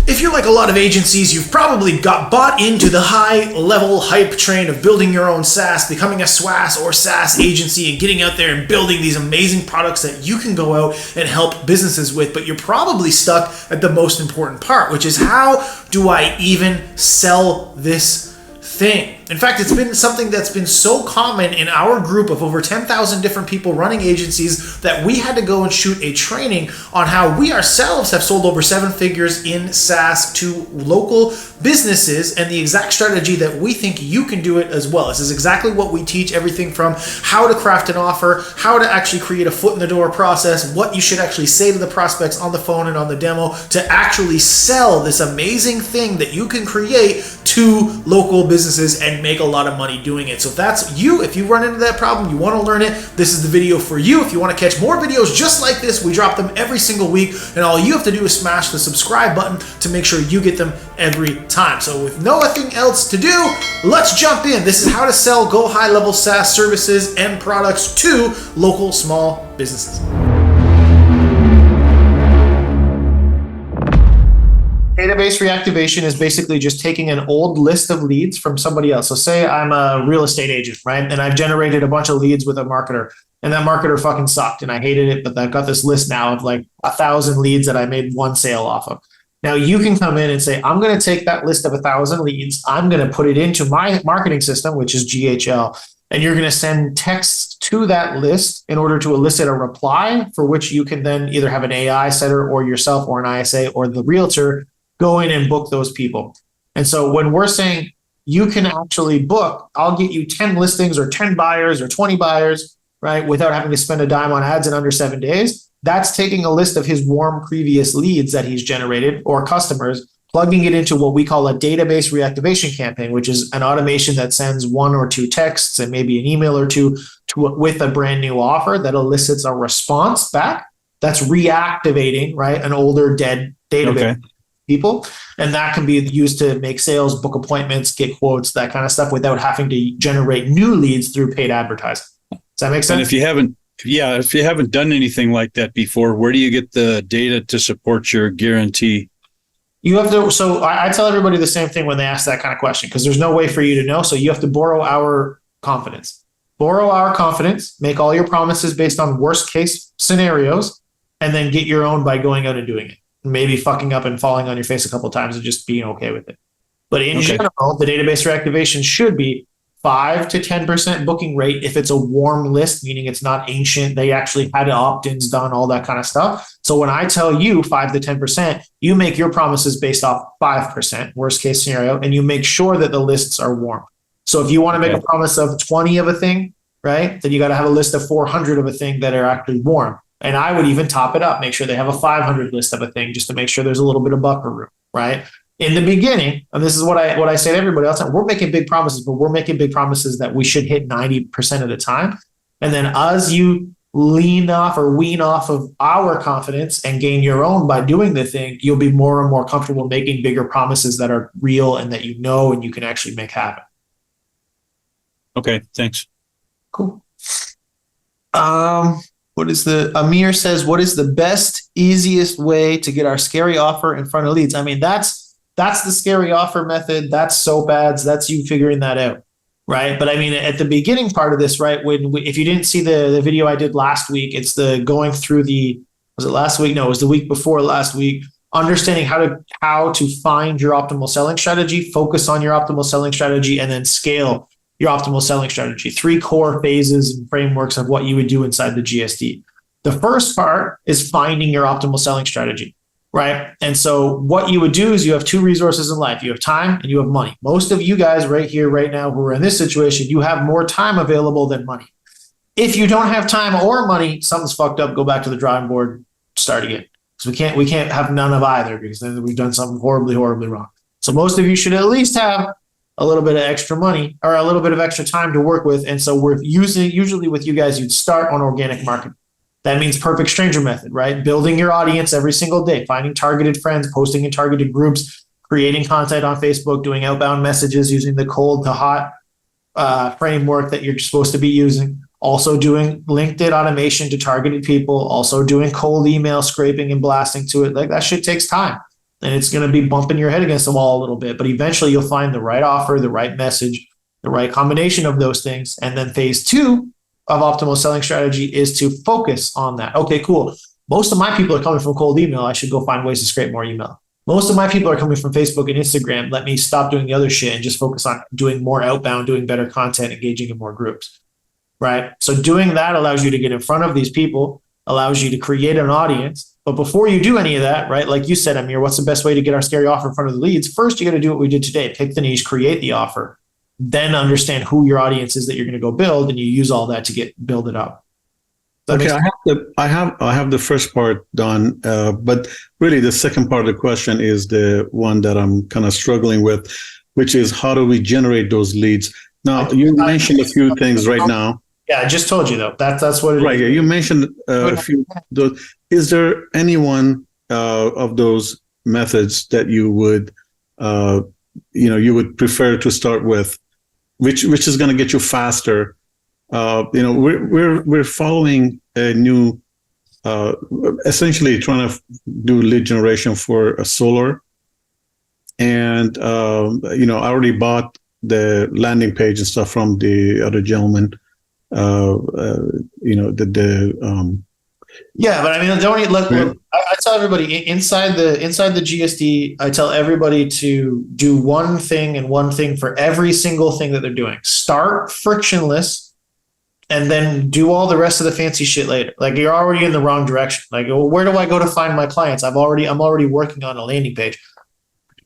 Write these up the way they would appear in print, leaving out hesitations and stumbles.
If you're like a lot of agencies, you've probably got bought into the high-level hype train of building your own SaaS, becoming a swass or SaaS agency, and getting out there and building these amazing products that you can go out and help businesses with. But you're probably stuck at the most important part, which is how do I even sell this thing? In fact, it's been something that's been so common in our group of over 10,000 different people running agencies that we had to go and shoot a training on how we ourselves have sold over 7 figures in SaaS to local businesses, and the exact strategy that we think you can do it as well. This is exactly what we teach, everything from how to craft an offer, how to actually create a foot in the door process, what you should actually say to the prospects on the phone and on the demo to actually sell this amazing thing that you can create to local businesses and make a lot of money doing it. So if that's you, if you run into that problem, you want to learn it, this is the video for you. If you want to catch more videos just like this, we drop them every single week, and all you have to do is smash the subscribe button to make sure you get them every time. So with nothing else to do, let's jump in. This is how to sell Go High Level SaaS services and products to local small businesses. Database reactivation is basically just taking an old list of leads from somebody else. So say I'm a real estate agent, right? And I've generated a bunch of leads with a marketer, and that marketer fucking sucked and I hated it, but I've got this list now of like 1,000 leads that I made one sale off of. Now you can come in and say, I'm going to take that list of 1,000 leads, I'm going to put it into my marketing system, which is GHL, and you're going to send texts to that list in order to elicit a reply for which you can then either have an AI setter or yourself or an ISA or the realtor go in and book those people. And so when we're saying you can actually book, I'll get you 10 listings or 10 buyers or 20 buyers, right, without having to spend a dime on ads in under 7 days. That's taking a list of his warm previous leads that he's generated or customers, plugging it into what we call a database reactivation campaign, which is an automation that sends 1 or 2 texts and maybe an email or two with a brand new offer that elicits a response back that's reactivating, right, an older dead database. Okay. People, and that can be used to make sales, book appointments, get quotes, that kind of stuff without having to generate new leads through paid advertising. Does that make sense? And if you haven't done anything like that before, where do you get the data to support your guarantee? You have to, so I tell everybody the same thing when they ask that kind of question, because there's no way for you to know. So you have to borrow our confidence. Borrow our confidence, make all your promises based on worst case scenarios, and then get your own by going out and doing it. Maybe fucking up and falling on your face a couple of times and just being okay with it. But in general, the database reactivation should be 5 to 10% booking rate if it's a warm list, meaning it's not ancient. They actually had opt-ins done, all that kind of stuff. So when I tell you 5 to 10%, you make your promises based off 5%, worst case scenario, and you make sure that the lists are warm. So if you want to make a promise of 20 of a thing, right, then you got to have a list of 400 of a thing that are actually warm. And I would even top it up, make sure they have a 500 list of a thing just to make sure there's a little bit of buffer room, right? In the beginning, and this is what I say to everybody else, we're making big promises, but we're making big promises that we should hit 90% of the time. And then as you wean off of our confidence and gain your own by doing the thing, you'll be more and more comfortable making bigger promises that are real and that you know and you can actually make happen. Okay, thanks. Cool. Amir says, what is the best, easiest way to get our scary offer in front of leads? I mean, that's the scary offer method. That's soap ads. That's you figuring that out, right? But I mean, at the beginning part of this, right, if you didn't see the video I did last week, it's the going through was it last week? No, it was the week before last week, understanding how to find your optimal selling strategy, focus on your optimal selling strategy, and then scale your optimal selling strategy. 3 core phases and frameworks of what you would do inside the GSD. The first part is finding your optimal selling strategy, right? And so what you would do is you have 2 resources in life. You have time and you have money. Most of you guys right here, right now, who are in this situation, you have more time available than money. If you don't have time or money, something's fucked up. Go back to the drawing board, start again. Because we can't have none of either, because then we've done something horribly, horribly wrong. So most of you should at least have a little bit of extra money or a little bit of extra time to work with. And so we're usually with you guys, you'd start on organic marketing. That means perfect stranger method, right? Building your audience every single day, finding targeted friends, posting in targeted groups, creating content on Facebook, doing outbound messages using the cold to hot framework that you're supposed to be using. Also doing LinkedIn automation to targeted people, also doing cold email scraping and blasting to it. Like that shit takes time. and it's going to be bumping your head against the wall a little bit, but eventually you'll find the right offer, the right message, the right combination of those things. And then phase two of optimal selling strategy is to focus on that. Okay, cool. Most of my people are coming from cold email. I should go find ways to scrape more email. Most of my people are coming from Facebook and Instagram. Let me stop doing the other shit and just focus on doing more outbound, doing better content, engaging in more groups, right? So doing that allows you to get in front of these people, allows you to create an audience. But before you do any of that, right, like you said, Amir, what's the best way to get our scary offer in front of the leads? First, you got to do what we did today. Pick the niche, create the offer, then understand who your audience is that you're going to go build, and you use all that to build it up. Okay, I have the first part done, but really the second part of the question is the one that I'm kind of struggling with, which is how do we generate those leads? Now, you mentioned a few things right now. Yeah, I just told you though. That's what it right, is. Yeah, you mentioned a few. Is there any one of those methods that you would, you would prefer to start with, which is going to get you faster? We're following a new, essentially trying to do lead generation for a solar, and I already bought the landing page and stuff from the other gentleman. Yeah, but I mean, don't look. I tell everybody inside the GSD. I tell everybody to do one thing and one thing for every single thing that they're doing. Start frictionless, and then do all the rest of the fancy shit later. Like you're already in the wrong direction. Like, well, where do I go to find my clients? I'm already working on a landing page.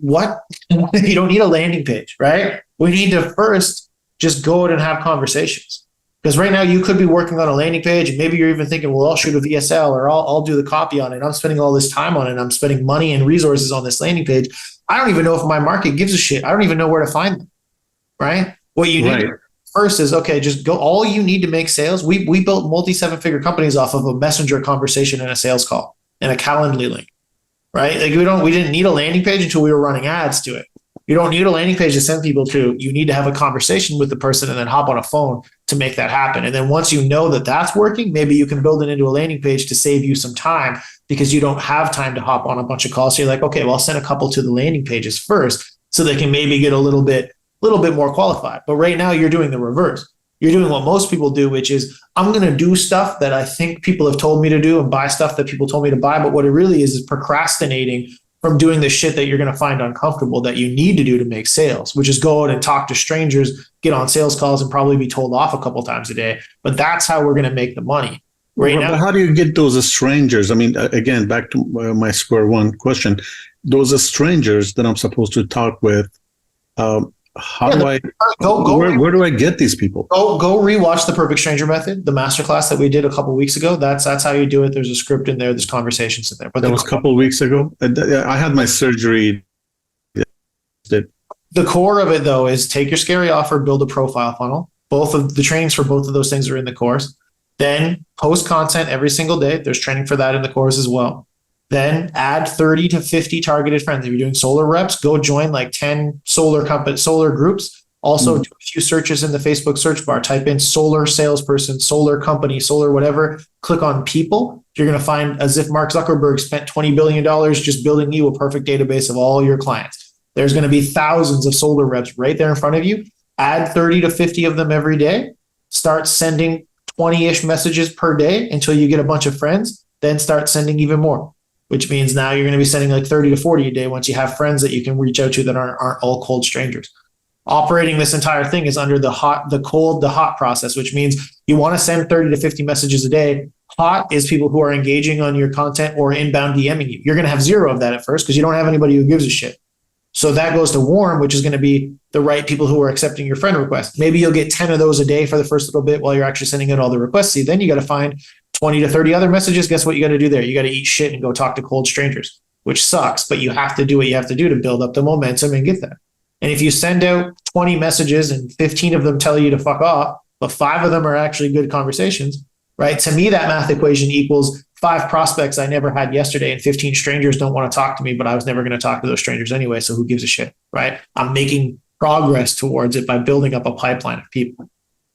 What? You don't need a landing page, right? We need to first just go out and have conversations. Because right now you could be working on a landing page and maybe you're even thinking, well, I'll shoot a VSL or I'll do the copy on it. I'm spending all this time on it. I'm spending money and resources on this landing page. I don't even know if my market gives a shit. I don't even know where to find them, right? What you need first is, okay, just go. All you need to make sales. We built multi-seven-figure companies off of a messenger conversation and a sales call and a Calendly link, right? Like we didn't need a landing page until we were running ads to it. You don't need a landing page to send people to. You need to have a conversation with the person and then hop on a phone to make that happen. And then once you know that that's working, maybe you can build it into a landing page to save you some time because you don't have time to hop on a bunch of calls. So you're like, okay, well, I'll send a couple to the landing pages first so they can maybe get a little bit more qualified. But right now you're doing the reverse. You're doing what most people do, which is I'm going to do stuff that I think people have told me to do and buy stuff that people told me to buy. But what it really is procrastinating from doing the shit that you're going to find uncomfortable that you need to do to make sales, which is go out and talk to strangers, get on sales calls, and probably be told off a couple times a day. But that's how we're going to make the money right now. But how do you get those strangers? I mean, again, back to my square one question, those strangers that I'm supposed to talk with, where do I get these people? Go rewatch the Perfect Stranger Method, the masterclass that we did a couple of weeks ago. That's how you do it. There's a script in there. There's conversations in there. But that was a couple of weeks ago. I had my surgery. The core of it, though, is take your scary offer, build a profile funnel. Both of the trainings for both of those things are in the course. Then post content every single day. There's training for that in the course as well. Then add 30 to 50 targeted friends. If you're doing solar reps, go join like 10 solar groups. Also do a few searches in the Facebook search bar. Type in solar salesperson, solar company, solar whatever. Click on people. You're going to find as if Mark Zuckerberg spent $20 billion just building you a perfect database of all your clients. There's going to be thousands of solar reps right there in front of you. Add 30 to 50 of them every day. Start sending 20-ish messages per day until you get a bunch of friends. Then start sending even more, which means now you're going to be sending like 30 to 40 a day once you have friends that you can reach out to that aren't all cold strangers. Operating this entire thing is under the hot process, which means you want to send 30 to 50 messages a day. Hot is people who are engaging on your content or inbound DMing you. You're going to have zero of that at first because you don't have anybody who gives a shit. So that goes to warm, which is going to be the right people who are accepting your friend request. Maybe you'll get 10 of those a day for the first little bit while you're actually sending out all the requests. See, then you got to find 20 to 30 other messages. Guess what you got to do there? You got to eat shit and go talk to cold strangers, which sucks, but you have to do what you have to do to build up the momentum and get that. And if you send out 20 messages and 15 of them tell you to fuck off, but 5 of them are actually good conversations, right? To me, that math equation equals 5 prospects I never had yesterday and 15 strangers don't want to talk to me, but I was never going to talk to those strangers anyway. So who gives a shit, right? I'm making progress towards it by building up a pipeline of people.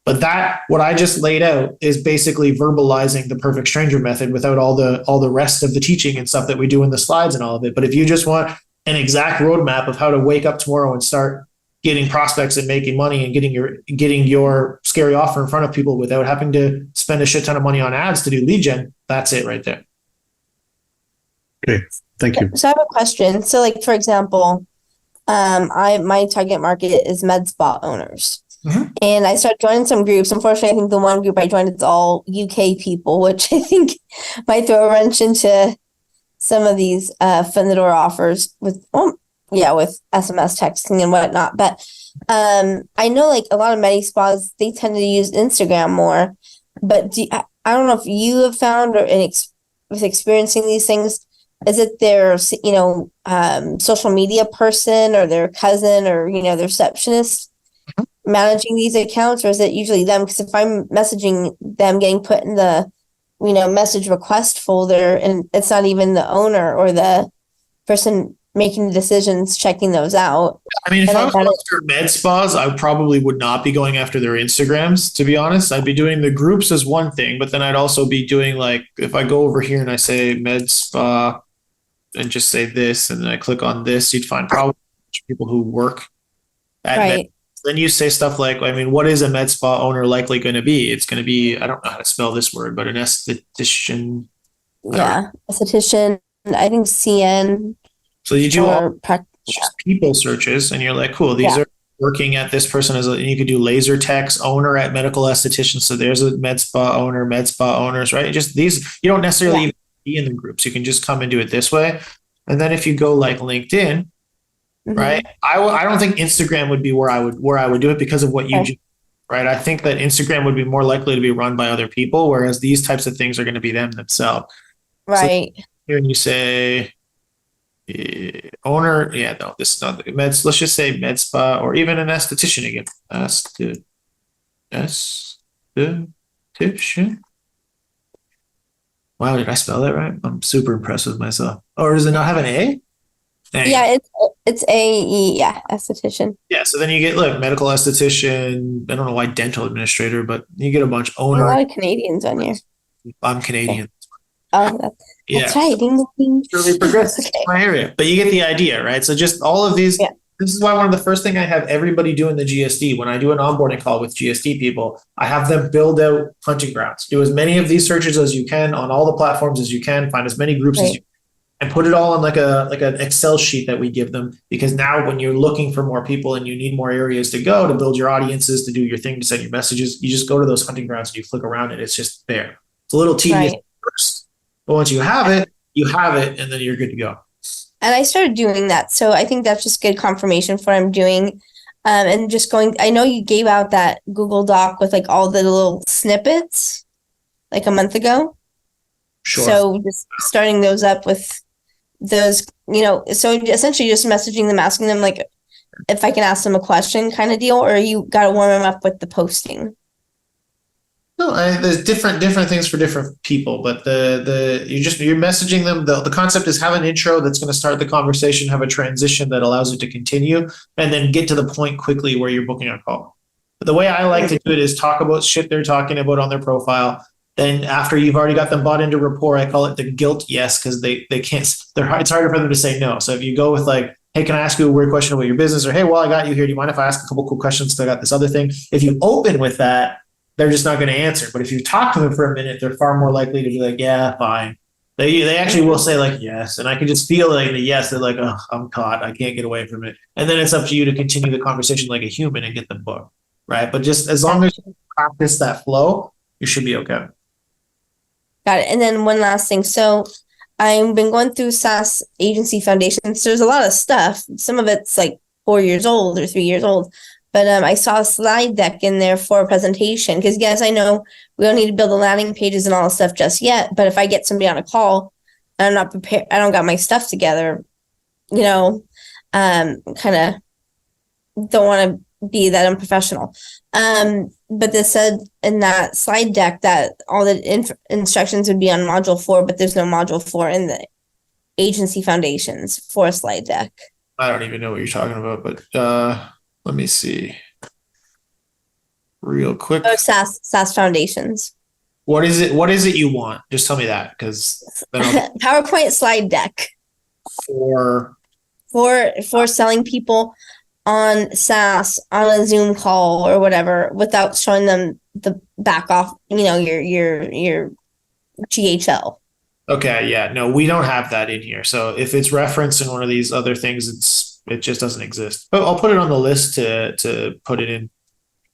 But what I just laid out is basically verbalizing the Perfect Stranger method without all the rest of the teaching and stuff that we do in the slides and all of it. But if you just want an exact roadmap of how to wake up tomorrow and start getting prospects and making money and getting your scary offer in front of people without having to spend a shit ton of money on ads to do lead gen, that's it right there. Okay, thank you. So I have a question. So like, for example, my target market is MedSpa owners. Mhm. And I started joining some groups. Unfortunately, I think the one group I joined is all UK people, which I think might throw a wrench into some of these foot in the door offers with with SMS texting and whatnot. But I know like a lot of MedSpas, they tend to use Instagram more. But I don't know if you have found with experiencing these things, is it their social media person or their cousin or the receptionist managing these accounts, or is it usually them? Because if I'm messaging them, getting put in the message request folder, and it's not even the owner or the person making the decisions checking those out. I mean, if And I I was got going it. after med spas, I probably would not be going after their Instagrams, to be honest. I'd be doing the groups as one thing, but then I'd also be doing like, if I go over here and I say med spa and just say this, and then I click on this, you'd find probably people who work at med. Right. Then you say stuff like, I mean, what is a med spa owner likely going to be? It's going to be, I don't know how to spell this word, but an esthetician. Yeah. Esthetician, I think CN So you do all or just people searches, and you're like, cool, these Yeah. are working at this person and you could do laser techs, owner at medical esthetician. So there's a med spa owner, med spa owners, right? Just these, you don't necessarily even be in the groups. You can just come and do it this way. And then if you go like LinkedIn, right? I don't think Instagram would be where I would do it because of what you Okay. just, right? I think that Instagram would be more likely to be run by other people, whereas these types of things are going to be them themselves. Right. Here and you say owner, yeah, no, this is not the meds. Let's just say med spa or even an esthetician again. Esthetician. Wow, did I spell that right? I'm super impressed with myself. Or does it not have an A? Dang. Yeah, it's AE, esthetician. Yeah, so then you get look, medical esthetician. I don't know why dental administrator, but you get a bunch A owner. lot of Canadians on here. I'm Canadian. Oh, that's right. Ding, ding. Really progressive. Okay. My area, but you get the idea, right? So just all of these. Yeah. This is why one of the first thing I have everybody do in the GSD when I do an onboarding call with GSD people, I have them build out hunting grounds. Do as many of these searches as you can on all the platforms as you can. Find as many groups as you can, and put it all on like an Excel sheet that we give them. Because now when you're looking for more people and you need more areas to go to build your audiences, to do your thing, to send your messages, you just go to those hunting grounds and you click around it. It's just there. It's a little tedious Right. first, but once you have it, and then you're good to go. And I started doing that. So I think that's just good confirmation for what I'm doing. And just going, I know you gave out that Google Doc with like all the little snippets like a month ago. Sure. So just starting those up with those, so essentially just messaging them, asking them like if I can ask them a question kind of deal, or you got to warm them up with the posting. No, there's different things for different people, but you're messaging them. The concept is have an intro that's going to start the conversation, have a transition that allows it to continue, and then get to the point quickly where you're booking a call. But the way I like to do it is talk about shit they're talking about on their profile. Then after you've already got them bought into rapport, I call it the guilt yes, because they can't. It's harder for them to say no. So if you go with like, hey, can I ask you a weird question about your business? Or hey, well, I got you here. Do you mind if I ask a couple cool questions? So I got this other thing. If you open with that, they're just not going to answer. But if you talk to them for a minute, they're far more likely to be like, yeah, fine. They actually will say like, yes. And I can just feel like the yes. They're like, oh, I'm caught. I can't get away from it. And then it's up to you to continue the conversation like a human and get them booked. Right. But just as long as you practice that flow, you should be okay. Got it. And then one last thing. So I've been going through SAS Agency Foundation. So there's a lot of stuff. Some of it's like 4 years old or 3 years old. But I saw a slide deck in there for a presentation. Because yes, I know we don't need to build the landing pages and all this stuff just yet. But if I get somebody on a call and I'm not prepared, I don't got my stuff together, kind of don't want to be that unprofessional. But they said in that slide deck that all the instructions would be on module 4, but there's no module 4 in the agency foundations for a slide deck. I don't even know what you're talking about, but let me see real quick. Oh, SAS foundations. What is it you want? Just tell me that, because PowerPoint slide deck. for for selling people on SaaS on a Zoom call or whatever without showing them the back off, your GHL. Okay, yeah, no, we don't have that in here. So if it's referenced in one of these other things, it just doesn't exist. But I'll put it on the list to put it in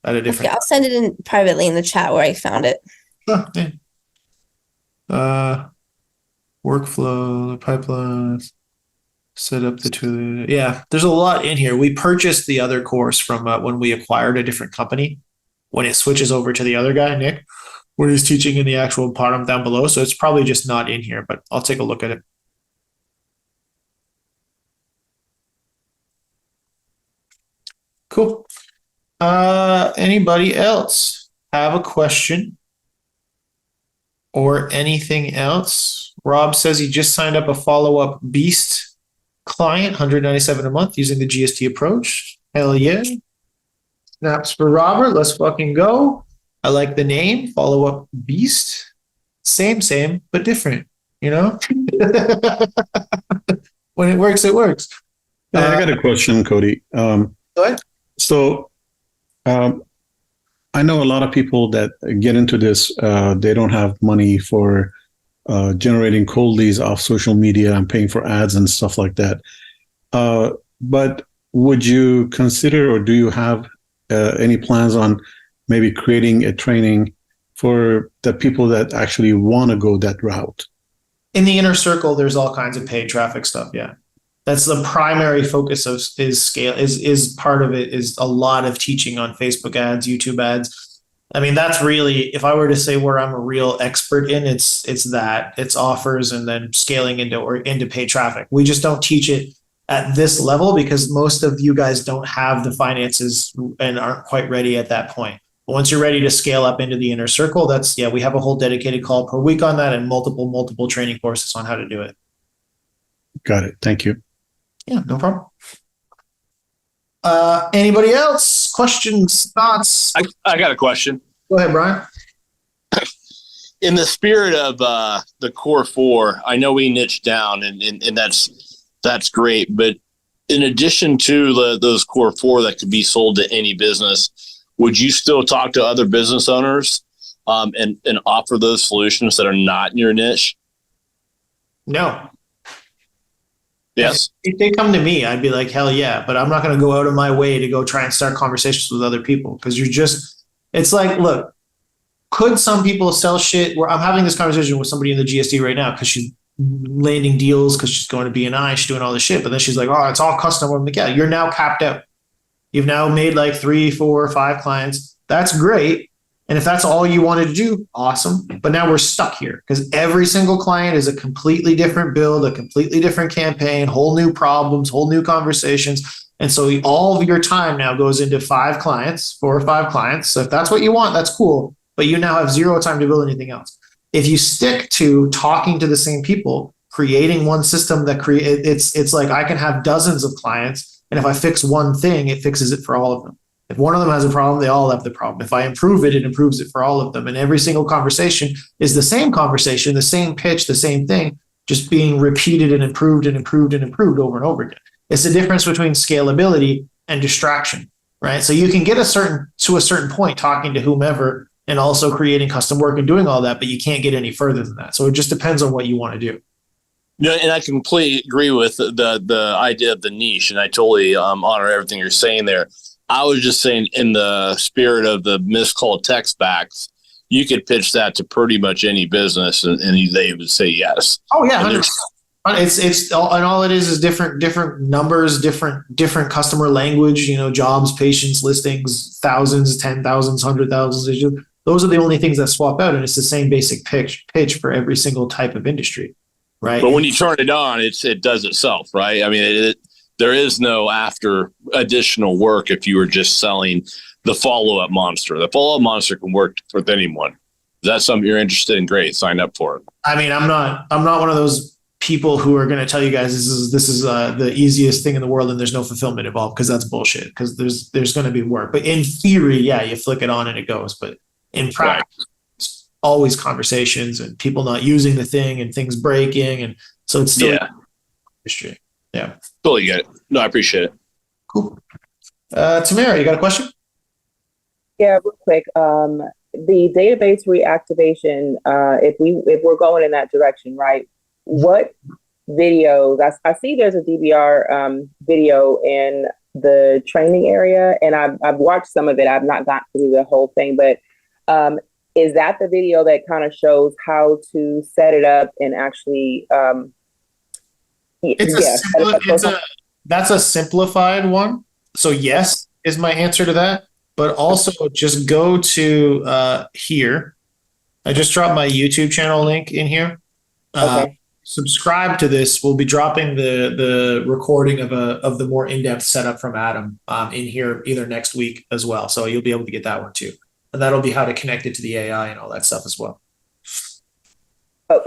at a different. Okay, I'll send it in privately in the chat where I found it. Oh, yeah. Workflow, pipelines, set up the tool. Yeah, there's a lot in here. We purchased the other course from when we acquired a different company. When it switches over to the other guy, Nick, when he's teaching in the actual bottom down below. So it's probably just not in here, but I'll take a look at it. Cool. Anybody else have a question or anything else? Rob says he just signed up a follow-up Beast client, 197 a month using the GST approach. Hell yeah. Snaps for Robert. Let's fucking go. I like the name, follow-up Beast. Same, but different, you know? When it works, it works. I got a question, Cody. Go ahead. So I know a lot of people that get into this, they don't have money for generating cold leads off social media and paying for ads and stuff like that. But would you consider, or do you have any plans on maybe creating a training for the people that actually want to go that route? In the inner circle, there's all kinds of paid traffic stuff. Yeah. That's the primary focus of is scale is part of it is a lot of teaching on Facebook ads, YouTube ads. I mean, that's really, if I were to say where I'm a real expert in, it's offers and then scaling into paid traffic. We just don't teach it at this level because most of you guys don't have the finances and aren't quite ready at that point. But once you're ready to scale up into the inner circle, we have a whole dedicated call per week on that and multiple training courses on how to do it. Got it. Thank you. Yeah, no problem. Anybody else? Questions, thoughts? I got a question. Go ahead, Brian. In the spirit of the core four, I know we niche down and that's great. But in addition to those core four that could be sold to any business, would you still talk to other business owners and offer those solutions that are not in your niche? No. Yes. If they come to me, I'd be like, hell yeah, but I'm not going to go out of my way to go try and start conversations with other people because it's like, look, could some people sell shit where I'm having this conversation with somebody in the GSD right now because she's landing deals because she's going to BNI, she's doing all this shit, but then she's like, oh, it's all custom. I'm like, yeah, you're now capped out. You've now made like 3, 4, 5 clients. That's great. And if that's all you wanted to do, awesome. But now we're stuck here because every single client is a completely different build, a completely different campaign, whole new problems, whole new conversations. And so all of your time now goes into 4 or 5 clients. So if that's what you want, that's cool. But you now have 0 time to build anything else. If you stick to talking to the same people, creating one system that it's like I can have dozens of clients. And if I fix one thing, it fixes it for all of them. If one of them has a problem, they all have the problem. If I improve it, it improves it for all of them. And every single conversation is the same conversation, the same pitch, the same thing, just being repeated and improved and improved and improved over and over again. It's the difference between scalability and distraction, right? So you can get to a certain point talking to whomever and also creating custom work and doing all that, but you can't get any further than that. So it just depends on what you want to do. No, and I completely agree with the idea of the niche, and I totally honor everything you're saying there. I was just saying, in the spirit of the miscalled text backs, you could pitch that to pretty much any business, and they would say yes. Oh yeah, 100%. It's all it is different numbers, different customer language. You know, jobs, patients, listings, thousands, 10,000s, 100,000s. Those are the only things that swap out, and it's the same basic pitch for every single type of industry, right? But when you turn it on, it does itself, right? I mean, there is no after additional work if you were just selling the follow-up monster. The follow-up monster can work with anyone. If that's something you're interested in, great, sign up for it. I mean, I'm not one of those people who are going to tell you guys this is the easiest thing in the world and there's no fulfillment involved, because that's bullshit, because there's going to be work. But in theory, yeah, you flick it on and it goes. But in practice, it's always conversations and people not using the thing and things breaking. And so it's still industry. Yeah. Totally get it. No, I appreciate it. Cool. Tamara, you got a question? Yeah, real quick. The database reactivation, if we're going in that direction, right? What videos? I see there's a DBR video in the training area, and I've watched some of it. I've not gotten through the whole thing, but is that the video that kind of shows how to set it up and actually? That's a simplified one. So yes, is my answer to that. But also just go to here. I just dropped my YouTube channel link in here. Okay. Subscribe to this. We'll be dropping the recording of the more in-depth setup from Adam in here either next week as well. So you'll be able to get that one too. And that'll be how to connect it to the AI and all that stuff as well. Oh,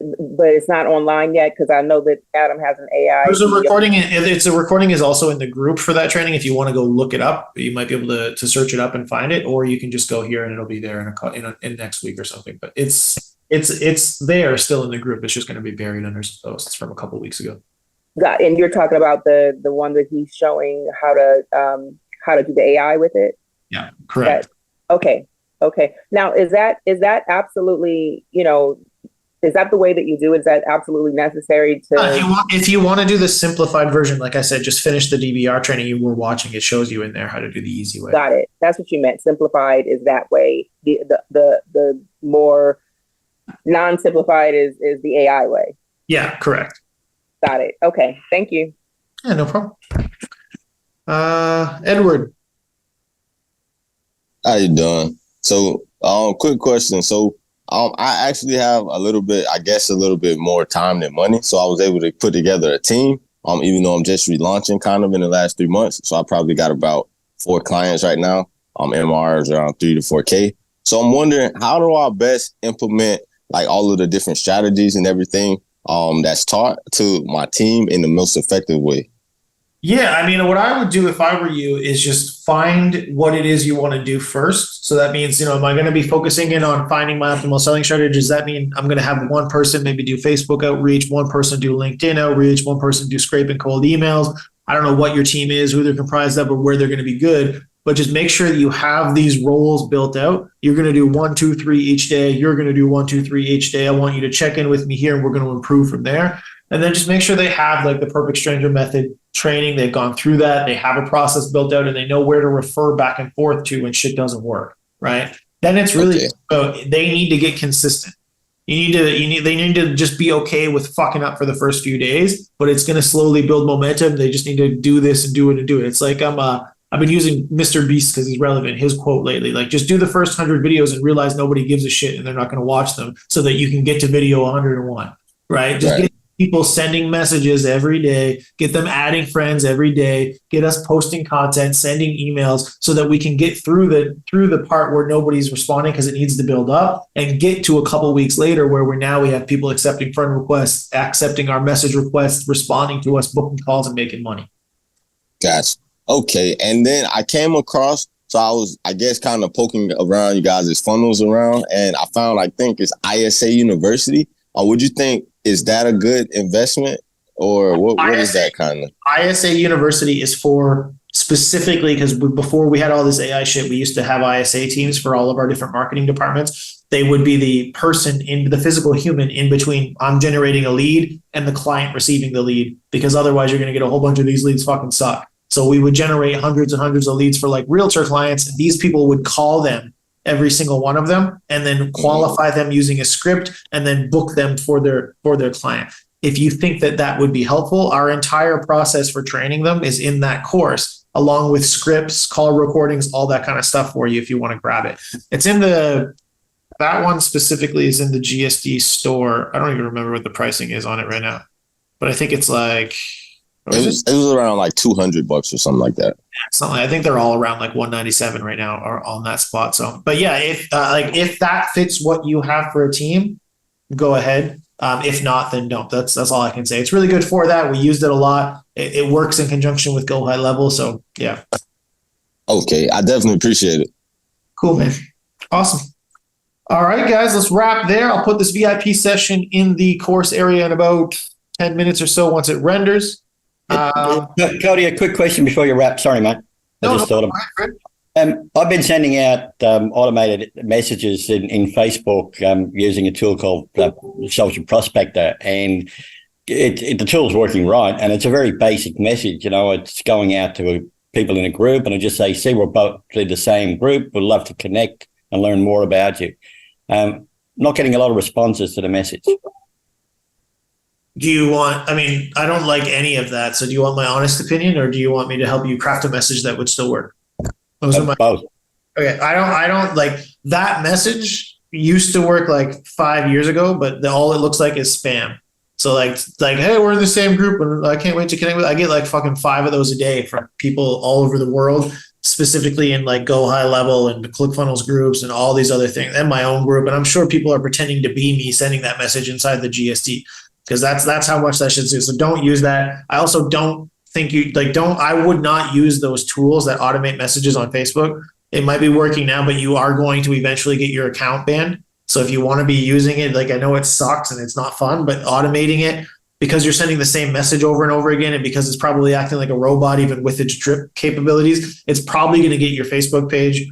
but it's not online yet, because I know that Adam has an AI. There's a recording. It's a recording is also in the group for that training. If you want to go look it up, you might be able to search it up and find it, or you can just go here and it'll be there in next week or something. But it's there still in the group. It's just going to be buried under some posts from a couple of weeks ago. And you're talking about the one that he's showing how to do the AI with it. Yeah, correct. Okay. Now, is that absolutely, is that the way that you do it? Is that absolutely necessary to? If you want to do the simplified version, like I said, just finish the DBR training you were watching. It shows you in there how to do the easy way. Got it. That's what you meant. Simplified is that way. The more non-simplified is the AI way. Yeah, correct. Got it. Okay. Thank you. Yeah, no problem. Edward. How you doing? So, quick question. So, I actually have a little bit more time than money. So I was able to put together a team, even though I'm just relaunching kind of in the last 3 months. So I probably got about 4 clients right now. MRs around 3 to 4K. So I'm wondering, how do I best implement like all of the different strategies and everything that's taught to my team in the most effective way? Yeah, I mean, what I would do if I were you is just find what it is you want to do first. So that means, am I going to be focusing in on finding my optimal selling strategy? Does that mean I'm going to have one person maybe do Facebook outreach, one person do LinkedIn outreach, one person do scraping cold emails? I don't know what your team is, who they're comprised of, or where they're going to be good, but just make sure that you have these roles built out. You're going to do 1, 2, 3 each day. You're going to do 1, 2, 3 each day. I want you to check in with me here and we're going to improve from there. And then just make sure they have like the perfect stranger method training. They've gone through that. They have a process built out and they know where to refer back and forth to when shit doesn't work. Right. Then it's really, they need to get consistent. They need to just be okay with fucking up for the first few days, but it's going to slowly build momentum. They just need to do this and do it and do it. It's like, I've been using Mr. Beast because he's relevant. His quote lately, like, just do the first 100 videos and realize nobody gives a shit and they're not going to watch them so that you can get to video 101. Right. Just get people sending messages every day, get them adding friends every day, get us posting content, sending emails so that we can get through the part where nobody's responding because it needs to build up and get to a couple weeks later where we have people accepting friend requests, accepting our message requests, responding to us, booking calls and making money. Gotcha. Okay. And then I came across, so I was, I guess, kind of poking around you guys' funnels around, and I found, I think it's ISA University. Would you think, is that a good investment, or what is that kind of? ISA University is for specifically, because before we had all this AI shit, we used to have ISA teams for all of our different marketing departments. They would be the person in the physical human in between I'm generating a lead and the client receiving the lead, because otherwise you're going to get a whole bunch of these leads fucking suck. So we would generate hundreds and hundreds of leads for like realtor clients. And these people would call them, every single one of them, and then qualify them using a script and then book them for their client. If you think that would be helpful, our entire process for training them is in that course, along with scripts, call recordings, all that kind of stuff for you if you want to grab it. It's in that one specifically is in the GSD store. I don't even remember what the pricing is on it right now, but I think it's like, it was around like $200 or something like that. Something. I think they're all around like 197 right now, or on that spot. So, but yeah, if that fits what you have for a team, go ahead. If not, then don't. That's all I can say. It's really good for that. We used it a lot. It works in conjunction with Go High Level. So yeah. Okay, I definitely appreciate it. Cool, man. Awesome. All right, guys, let's wrap there. I'll put this VIP session in the course area in about 10 minutes or so once it renders. Cody, a quick question before you wrap. Sorry, mate. I just thought of. I've been sending out automated messages in Facebook using a tool called Social Prospector, and the tool's working right, and it's a very basic message. It's going out to people in a group, and I just say, "See, we're both in the same group. We'd love to connect and learn more about you." Not getting a lot of responses to the message. Do you want, I don't like any of that. So do you want my honest opinion, or do you want me to help you craft a message that would still work? Those are my, both. okay. I don't like that message used to work like 5 years ago, but all it looks like is spam. So like, hey, we're in the same group and I can't wait to connect with, I get like fucking 5 of those a day from people all over the world, specifically in like Go High Level and ClickFunnels groups and all these other things, and my own group. And I'm sure people are pretending to be me sending that message inside the GST, because that's how much that should do. So don't use that. I also don't think I would not use those tools that automate messages on Facebook. It might be working now, but you are going to eventually get your account banned. So if you want to be using it, I know it sucks and it's not fun, but automating it, because you're sending the same message over and over again, and because it's probably acting like a robot, even with its drip capabilities, it's probably going to get your Facebook page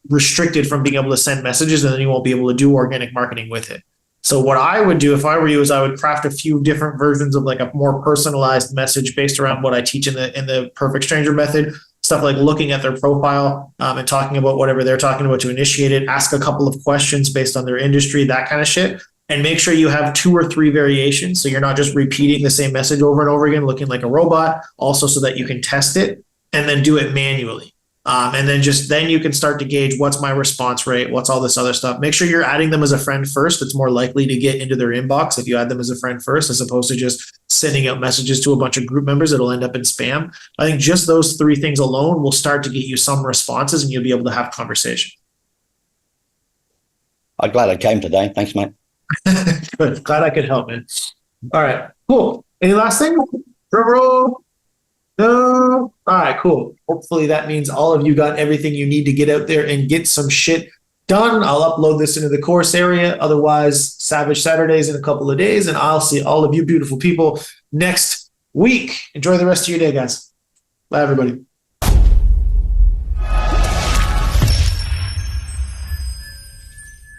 restricted from being able to send messages, and then you won't be able to do organic marketing with it. So what I would do if I were you is I would craft a few different versions of like a more personalized message based around what I teach in the Perfect Stranger method. Stuff like looking at their profile and talking about whatever they're talking about to initiate it, ask a couple of questions based on their industry, that kind of shit. And make sure you have 2 or 3 variations. So you're not just repeating the same message over and over again, looking like a robot, also so that you can test it and then do it manually. And then you can start to gauge what's my response rate, what's all this other stuff. Make sure you're adding them as a friend first. It's more likely to get into their inbox if you add them as a friend first, as opposed to just sending out messages to a bunch of group members. It'll end up in spam. I think just those 3 things alone will start to get you some responses, and you'll be able to have conversation. I'm glad I came today. Thanks, mate. Good. Glad I could help, man. All right, cool. Any last thing? Drum roll. No. All right, cool. Hopefully that means all of you got everything you need to get out there and get some shit done. I'll upload this into the course area. Otherwise, Savage Saturdays in a couple of days, and I'll see all of you beautiful people next week. Enjoy the rest of your day, guys. Bye, everybody.